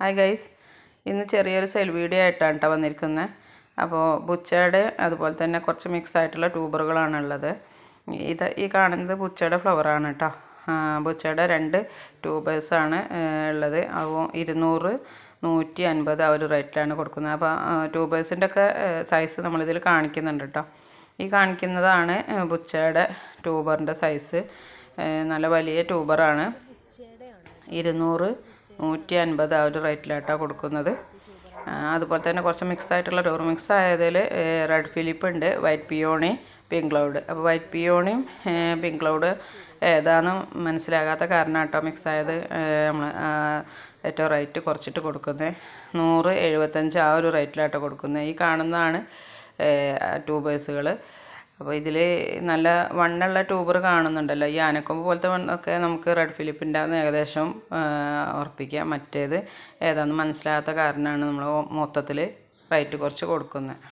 Hi guys, ഇന്ന് ചെറിയൊരു cell video ആയിട്ടാണ് കേട്ടോ വന്നിരിക്കുന്നത്. അപ്പോൾ ബുച്ചയുടെ അതുപോലെ തന്നെ കുറച്ച് മിക്സ് ആയിട്ടുള്ള ട്യൂബറുകളാണ് ഉള്ളത്. ഈ കാണുന്നത് ബുച്ചയുടെ ഫ്ലവറാണ് കേട്ടോ. ബുച്ചയുടെ 2 ട്യൂബേഴ്സാണ് ഉള്ളത്. അപ്പോൾ 200, 150 ആ ഒരു റേറ്റിലാണ് കൊടുക്കുന്നത്. അപ്പോൾ ട്യൂബേഴ്സിൻ്റെ ഒക്കെ സൈസ് നമ്മളിതിൽ കാണിക്കുന്നുണ്ട് കേട്ടോ. ഈ കാണിക്കുന്നതാണ് ബുച്ചയുടെ ട്യൂബറിൻ്റെ സൈസ്. നല്ല വലിയ ട്യൂബറാണ്. 200, 150 ആ ഒരു റേറ്റിലായിട്ടാണ് കൊടുക്കുന്നത്. അതുപോലെ തന്നെ കുറച്ച് മിക്സ് ആയിട്ടുള്ള ഡോർ മിക്സ് ആയതിൽ റെഡ് ഫിലിപ്പ് ഉണ്ട്, വൈറ്റ് പിയോണി, പിങ്ക് ക്ലൗഡ്. അപ്പോൾ വൈറ്റ് പിയോണിയും പിങ്ക് ക്ലൗഡ് ഏതാണെന്ന് മനസ്സിലാകാത്ത കാരണം കേട്ടോ മിക്സ് ആയത് നമ്മൾ ഏറ്റവും റേറ്റ് കുറച്ചിട്ട് കൊടുക്കുന്നത്. 175 ആ ഒരു റേറ്റിലായിട്ടോ കൊടുക്കുന്നത്. ഈ കാണുന്നതാണ് ട്യൂബേഴ്സുകൾ. അപ്പോൾ ഇതിൽ നല്ല വണ്ണുള്ള ട്യൂബർ കാണുന്നുണ്ടല്ലോ. ഈ ആനക്കൊമ്പ് പോലത്തെ വണ്ണൊക്കെ നമുക്ക് റെഡ് ഫിലിപ്പിൻ്റെ ഏകദേശം ഉറപ്പിക്കാം. മറ്റേത് ഏതാണെന്ന് മനസ്സിലാകാത്ത കാരണമാണ് നമ്മൾ മൊത്തത്തിൽ റേറ്റ് കുറച്ച് കൊടുക്കുന്നത്.